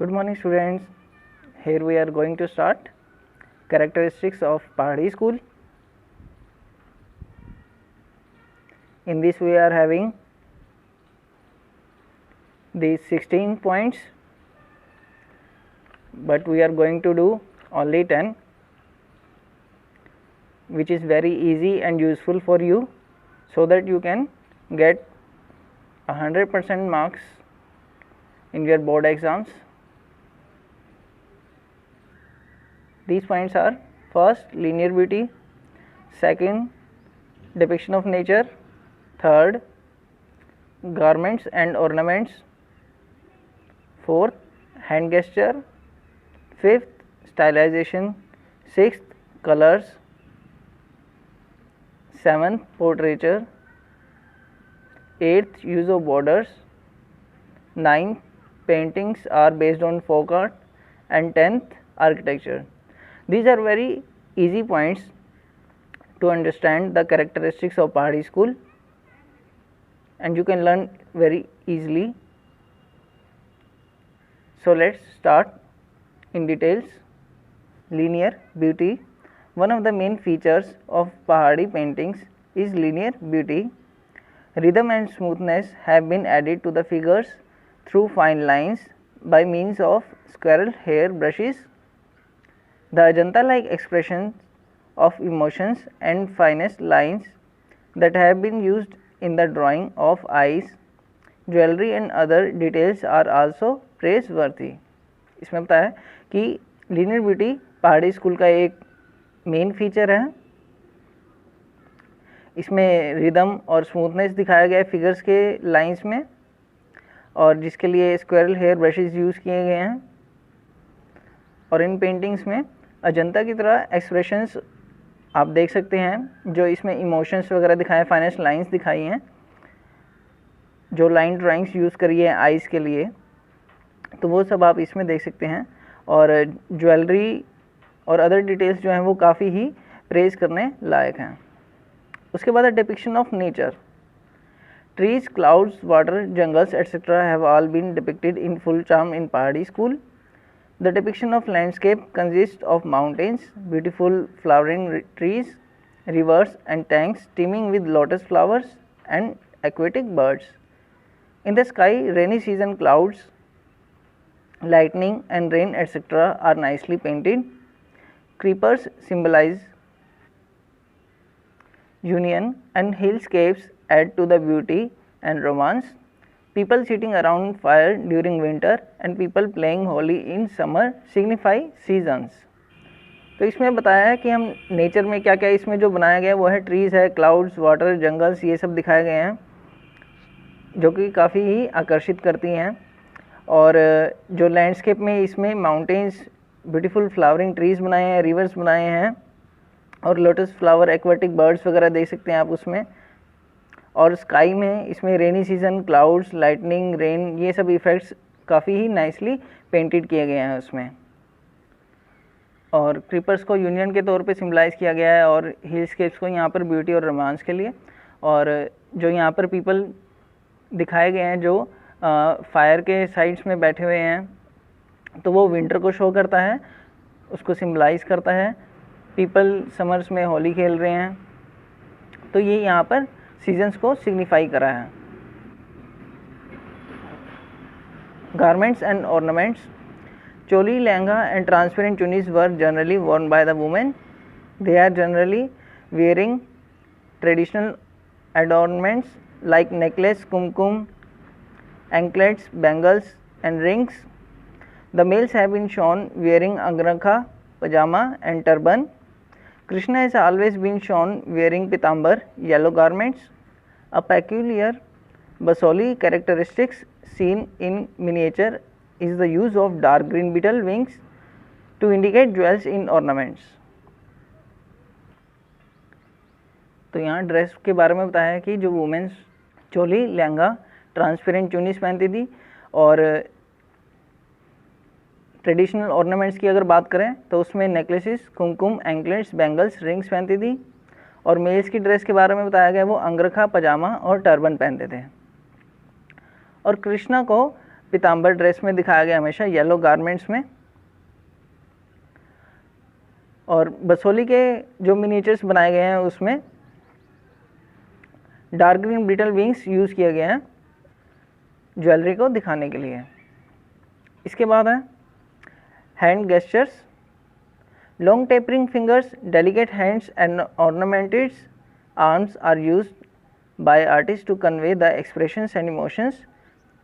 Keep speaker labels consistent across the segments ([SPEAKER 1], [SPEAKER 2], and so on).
[SPEAKER 1] Good morning students. Here we are going to start characteristics of Pahadi school. In this we are having these 16 points, but we are going to do only 10, which is very easy and useful for you, so that you can get 100% marks in your board exams. These points are: first, linear beauty; second, depiction of nature; third, garments and ornaments; fourth, hand gesture; fifth, stylization; sixth, colors; seventh, portraiture; eighth, use of borders; ninth, paintings are based on folk art; and 10th, architecture. These are very easy points to understand the characteristics of Pahadi school, and you can learn very easily. So let's start in details. Linear beauty. One of the main features of Pahadi paintings is linear beauty. Rhythm and smoothness have been added to the figures through fine lines by means of squirrel hair brushes. The Ajanta-like expressions of emotions and finest lines that have been used in the drawing of eyes, jewelry and other details are also praiseworthy. इसमें बताया कि linear beauty पहाड़ी school का एक main feature है. इसमें rhythm और smoothness दिखाया गया है फिगर्स के लाइंस में, और जिसके लिए स्क्वेरल हेयर ब्रशेस यूज़ किए गए हैं. और इन पेंटिंग्स में अजंता की तरह एक्सप्रेशंस आप देख सकते हैं, जो इसमें इमोशंस वगैरह दिखाए, फाइनेस्ट लाइंस दिखाई हैं, जो लाइन ड्राइंग्स यूज़ करी है आइज़ के लिए, तो वो सब आप इसमें देख सकते हैं. और ज्वेलरी और अदर डिटेल्स जो हैं वो काफ़ी ही प्रेज करने लायक हैं. उसके बाद depiction of nature. Trees, clouds, water, jungles etcetera have all been depicted in full charm in Pahari school. The depiction of landscape consists of mountains, beautiful flowering trees, rivers and tanks teeming with lotus flowers and aquatic birds. In the sky, rainy season clouds, lightning and rain etc. are nicely painted. Creepers symbolize union and hillscapes add to the beauty and romance. People sitting around fire during winter and people playing Holi in summer signify seasons. तो इसमें बताया है कि हम nature में क्या क्या इसमें जो बनाया गया है वो है ट्रीज़ है, क्लाउड्स, वाटर, जंगल्स, ये सब दिखाए गए हैं, जो कि काफ़ी ही आकर्षित करती हैं. और जो लैंडस्केप में इसमें माउंटेन्स, ब्यूटीफुल फ्लावरिंग ट्रीज़ बनाए हैं, रिवर्स बनाए हैं, और लोटस फ्लावर, एक्वाटिक बर्ड्स वगैरह देख सकते हैं आप उसमें. और स्काई में इसमें rainy season, clouds, lightning, rain, ये सब इफ़ेक्ट्स काफ़ी ही नाइसली पेंटेड किए गए हैं उसमें. और क्रीपर्स को यूनियन के तौर पे सिम्बलाइज़ किया गया है, और हिलस्केप्स को यहाँ पर ब्यूटी और रोमांस के लिए. और जो यहाँ पर पीपल दिखाए गए हैं जो फायर के साइड्स में बैठे हुए हैं, तो वो विंटर को शो करता है, उसको सिम्बलाइज़ करता है. पीपल समर्स में होली खेल रहे हैं, तो ये यहाँ पर सीजन्स को सिग्निफाई करा है. Garments and ornaments. Choli, lehenga and transparent chunnis were generally worn by the women. They are generally wearing traditional adornments like necklace, kumkum, anklets, bangles and rings. The males have been shown wearing angrakha, pajama and turban. Krishna has always been shown wearing pitambar, yellow garments. A peculiar Basoli characteristics seen in miniature is the use of dark green beetle wings to indicate jewels in ornaments. तो यहाँ dress के बारे में बताया है कि जो women's चोली, lehenga, transparent चुनीस पहनती थी, और ट्रेडिशनल ऑर्नामेंट्स की अगर बात करें तो उसमें नेकलेसेस, कुमकुम, एंकलेट्स, बैंगल्स, रिंग्स पहनती थी. और मेल्स की ड्रेस के बारे में बताया गया वो अंगरखा, पजामा और टर्बन पहनते थे. और कृष्णा को पीताम्बर ड्रेस में दिखाया गया, हमेशा येलो गारमेंट्स में। और बसोली के जो मिनिएचर्स बनाए गए हैं उसमें dark green brittle wings use किए गए हैं ज्वेलरी को दिखाने के लिए। इसके बाद है hand gestures, long tapering fingers, delicate hands and ornamented arms are used by artists to convey the expressions and emotions.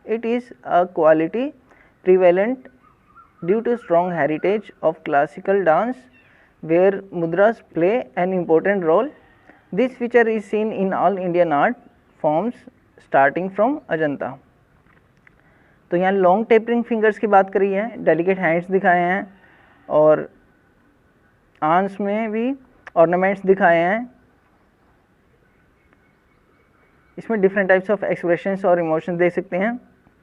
[SPEAKER 1] It is a quality prevalent due to strong heritage of classical dance where mudras play an important role. This feature is seen in all Indian art forms starting from Ajanta. तो यहाँ long tapering fingers की बात करी है, delicate hands दिखाए हैं और arms में भी ऑर्नामेंट्स दिखाए हैं। इसमें डिफरेंट टाइप्स ऑफ एक्सप्रेशंस और इमोशंस देख सकते हैं।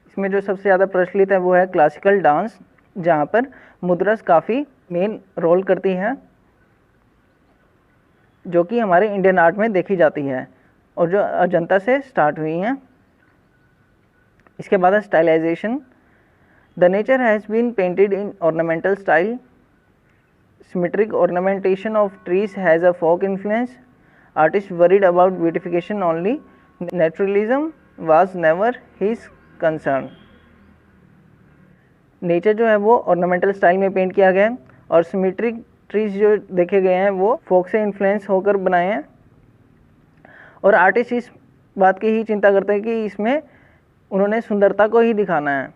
[SPEAKER 1] इसमें जो सबसे ज़्यादा प्रचलित है वो है क्लासिकल डांस, जहाँ पर मुद्रास काफ़ी मेन रोल करती है, जो कि हमारे इंडियन आर्ट में देखी जाती है और जो अजंता से स्टार्ट हुई हैं। इसके बाद है stylisation. The nature has been painted in ornamental style. Symmetric ornamentation of trees has a folk influence. Artist worried about beautification only. Naturalism was never his concern. Nature जो है वो ऑर्नामेंटल स्टाइल में paint किया गया है और symmetric trees जो देखे गए हैं वो फोक से इन्फ्लुएंस होकर बनाए हैं। और आर्टिस्ट इस बात की ही चिंता करते हैं कि इसमें उन्होंने सुंदरता को ही दिखाना है।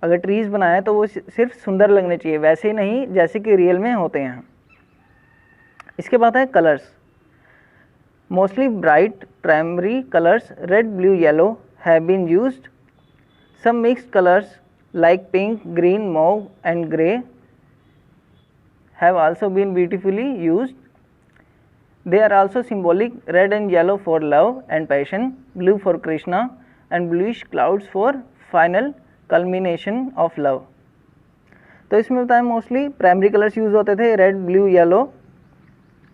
[SPEAKER 1] अगर ट्रीज बनाए हैं तो वो सिर्फ सुंदर लगने चाहिए, वैसे ही नहीं जैसे कि रियल में होते हैं। इसके बाद है colours. Mostly bright primary colors red, blue, yellow have been used. Some mixed colors like pink, green, mauve and grey have also been beautifully used. They are also symbolic, red and yellow for love and passion, blue for Krishna and bluish clouds for final culmination of love. तो इसमें बताएं mostly primary colours use होते थे, red, blue, yellow,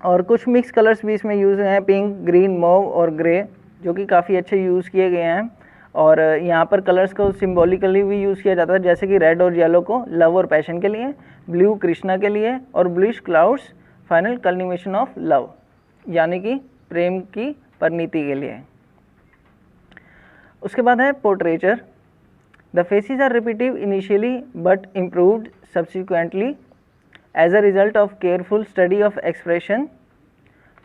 [SPEAKER 1] और कुछ mix colours भी इसमें use हैं, पिंक, ग्रीन, मॉव और ग्रे, जो कि काफ़ी अच्छे यूज़ किए गए हैं। और यहाँ पर कलर्स को सिंबॉलिकली भी यूज़ किया जाता है, जैसे कि रेड और येलो को लव और पैशन के लिए, ब्लू कृष्णा के लिए और bluish clouds final culmination of love, यानी कि प्रेम की परिणति के लिए। उसके बाद है portraiture. The faces are repetitive initially but improved subsequently as a result of careful study of expression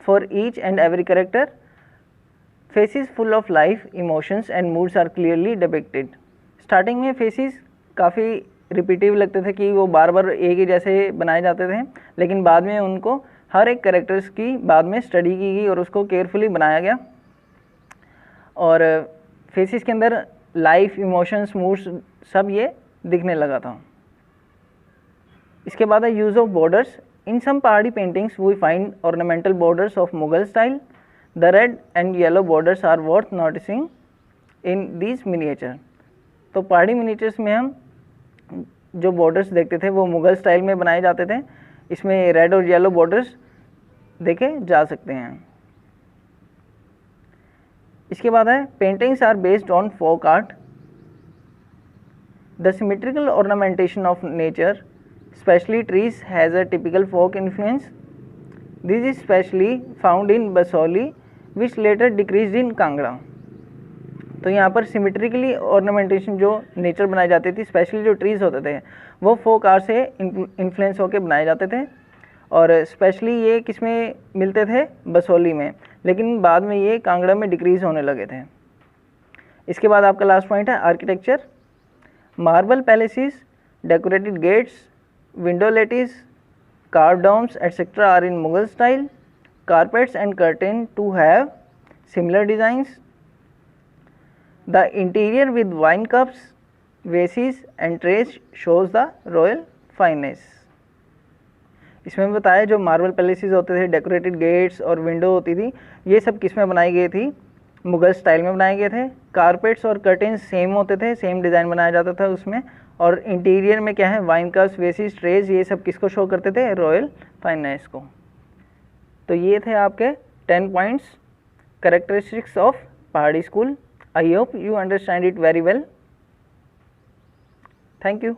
[SPEAKER 1] for each and every character. Faces full of life, emotions and moods are clearly depicted. Starting में faces काफ़ी repetitive लगते थे कि वो बार बार एक ही जैसे बनाए जाते थे, लेकिन बाद में उनको हर एक कैरेक्टर्स की बाद में स्टडी की गई और उसको केयरफुली बनाया गया और फेसेस के अंदर लाइफ, इमोशंस, मूड्स सब ये दिखने लगा था। इसके बाद है use of borders. In some Pahari paintings we find ornamental borders of Mughal style. The red and yellow borders are worth noticing in this miniature. तो पहाड़ी मिनिएचर्स में हम जो बॉर्डर्स देखते थे वो मुगल स्टाइल में बनाए जाते थे। इसमें रेड और येलो बॉर्डर्स देखे जा सकते हैं। इसके बाद है paintings are based on folk art. The symmetrical ornamentation of nature especially trees has a typical folk influence. This is especially found in Basoli which later decreased in Kangra. तो यहाँ पर सिमेट्रिकली ऑर्नामेंटेशन जो nature बनाई जाती थी, specially जो trees होते थे वो फोक आर्ट से इन्फ्लुएंस होकर बनाए जाते थे और स्पेशली ये किस में मिलते थे, बसोली में, लेकिन बाद में ये कांगड़ा में डिक्रीज होने लगे थे। इसके बाद आपका लास्ट पॉइंट है architecture. Marble palaces, decorated gates, window lattice, carved domes etc. are in Mughal style. Carpets and curtain to have similar designs. The interior with wine cups, vases and trays shows the royal fineness. इसमें बताया जो marble palaces होते थे, decorated gets और window होती थी, ये सब किस में बनाई गई थी, मुगल स्टाइल में बनाए गए थे। कारपेट्स और कर्टेन्स सेम होते थे, सेम डिज़ाइन बनाया जाता था उसमें, और इंटीरियर में क्या है, वाइन कप्स, वेसिस, ट्रेज, ये सब किसको शो करते थे, रॉयल फाइनेंस को। तो ये थे आपके 10 पॉइंट्स कैरेक्टरिस्टिक्स ऑफ पहाड़ी school. I hope you understand it very well. Thank you.